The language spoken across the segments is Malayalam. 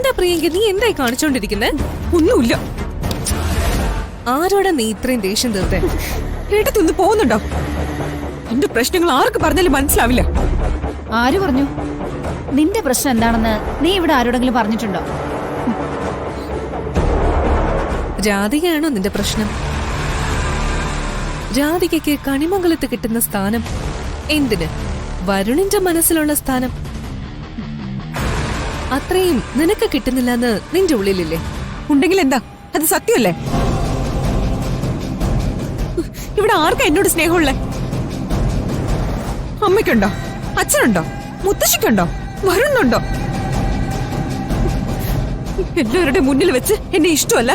എന്താ പ്രിയങ്ക നീ എന്തായി കാണിച്ചോണ്ടിരിക്കുന്നേ? ഒന്നുമില്ല. ആരോടാ നീ ഇത്രയും ദേഷ്യം തീർത്തേ? ഏട്ടത്തൊന്ന് പോകുന്നുണ്ടോ? എന്റെ പ്രശ്നങ്ങൾ ആർക്ക് പറഞ്ഞാലും മനസ്സിലാവില്ല. ആര് പറഞ്ഞു? നിന്റെ പ്രശ്നം എന്താണെന്ന് നീ ഇവിടെ ആരോടെങ്കിലും പറഞ്ഞിട്ടുണ്ടോ? രാധികയാണോ നിന്റെ പ്രശ്നം? രാധികയ്ക്ക് കണിമംഗലത്ത് കിട്ടുന്ന സ്ഥാനം എന്തിന്? വരുണിന്റെ മനസ്സിലുള്ള സ്ഥാനം അത്രയും നിനക്ക് കിട്ടുന്നില്ലെന്ന് നിന്റെ ഉള്ളിലില്ലേ? ഉണ്ടെങ്കിൽ എന്താ, അത് സത്യമല്ലേ? ഇവിടെ ആർക്കാ എന്നോട് സ്നേഹമുള്ളേ? അമ്മയ്ക്കുണ്ടോ? അച്ഛനുണ്ടോ? മുത്തശ്ശിക്കുണ്ടോ? വരുന്നുണ്ടോ? എല്ലാവരുടെ മുന്നിൽ വെച്ച് എന്നെ ഇഷ്ടമല്ല,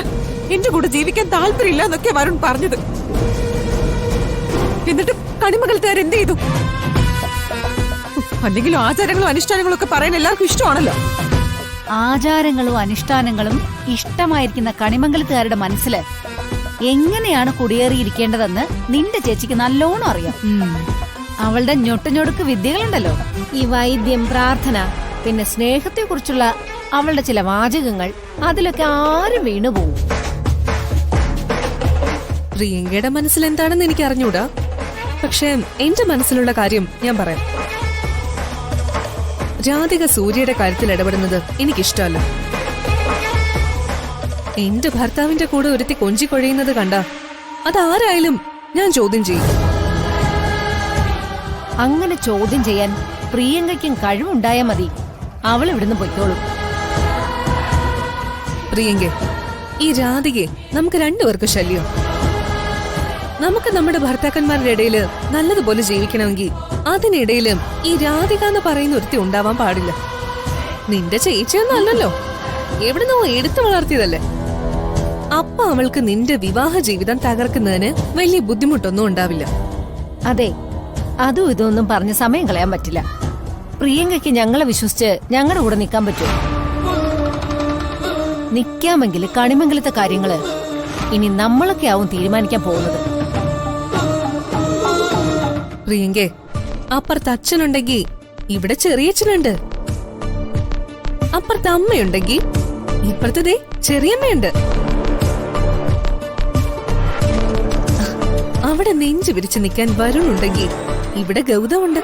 എന്റെ കൂടെ ജീവിക്കാൻ താല്പര്യമില്ല എന്നൊക്കെ വരുൺ പറഞ്ഞത്. എന്നിട്ട് കണിമംഗലത്തുകാർ എന്ത് ചെയ്തു? അല്ലെങ്കിലും ആചാരങ്ങളും അനുഷ്ഠാനങ്ങളും ഒക്കെ പറയാൻ എല്ലാവർക്കും ഇഷ്ടമാണല്ലോ. ആചാരങ്ങളും അനുഷ്ഠാനങ്ങളും ഇഷ്ടമായിരിക്കുന്ന കണിമംഗലത്തുകാരുടെ മനസ്സില് എങ്ങനെയാണ് കുടിയേറിയിരിക്കേണ്ടതെന്ന് നിന്റെ ചേച്ചിക്ക് നല്ലോണം അറിയാം. അവളുടെ ഞൊട്ടുഞൊടുക്ക് വിദ്യകളുണ്ടല്ലോ, ഈ വൈദ്യം, പ്രാർത്ഥന, പിന്നെ സ്നേഹത്തെ കുറിച്ചുള്ള അവളുടെ ചില വാചകങ്ങൾ, അതിലൊക്കെ ആരും വീണുപോകും. പ്രിയങ്കയുടെ മനസ്സിൽ എന്താണെന്ന് എനിക്ക് അറിഞ്ഞൂടാ. പക്ഷെ എന്റെ മനസ്സിലുള്ള കാര്യം ഞാൻ പറയാം. രാധിക സൂര്യയുടെ കാര്യത്തിൽ ഇടപെടുന്നത് എനിക്കിഷ്ടമല്ല. എന്റെ ഭർത്താവിന്റെ കൂടെ ഒരുത്തി കൊഞ്ചിക്കൊഴയുന്നത് കണ്ട അതാരായാലും ഞാൻ ചോദ്യം ചെയ്യും. അങ്ങനെ ചോദ്യം ചെയ്യാൻ പ്രിയങ്കയ്ക്കും കഴിവുണ്ടായാൽ മതി. അവൾ ഇവിടുന്ന് പൊയ്ക്കോളും. പ്രിയങ്ക, ഈ രാധികയെ നമുക്ക് രണ്ടുപേർക്ക് ശല്യം. നമുക്ക് നമ്മുടെ ഭർത്താക്കന്മാരുടെ ഇടയിൽ നല്ലതുപോലെ ജീവിക്കണമെങ്കിൽ അതിനിടയിലും ഈ രാധിക എന്ന് പറയുന്ന ഒരുത്തി ഉണ്ടാവാൻ പാടില്ല. നിന്റെ ചേച്ചിയൊന്നും അല്ലല്ലോ, എവിടുന്നോ എടുത്തു വളർത്തിയതല്ലേ. അപ്പ അവൾക്ക് നിന്റെ വിവാഹ ജീവിതം തകർക്കുന്നതിന് വലിയ ബുദ്ധിമുട്ടൊന്നും ഉണ്ടാവില്ല. അതെ, അതും ഇതൊന്നും പറഞ്ഞ് സമയം കളയാൻ പറ്റില്ല. പ്രിയങ്കയ്ക്ക് ഞങ്ങളെ വിശ്വസിച്ച് ഞങ്ങളുടെ കൂടെ നിൽക്കാൻ പറ്റും. നിൽക്കാമെങ്കിൽ കണിമംഗലത്തെ കാര്യങ്ങള് ഇനി നമ്മളൊക്കെ ആവും തീരുമാനിക്കാൻ പോകുന്നത്. പ്രിയങ്കേ, അപ്പുറത്ത് അച്ഛനുണ്ടെങ്കിൽ ഇവിടെ ചെറിയച്ഛനുണ്ട്. അപ്പുറത്ത് അമ്മയുണ്ടെങ്കിൽ ഇപ്പുറത്തതേ ചെറിയമ്മയുണ്ട്. അവിടെ നെഞ്ചു വിരിച്ചു നിൽക്കാൻ വരുണുണ്ടെങ്കിൽ ഇവിടെ ഗൗതമുണ്ട്.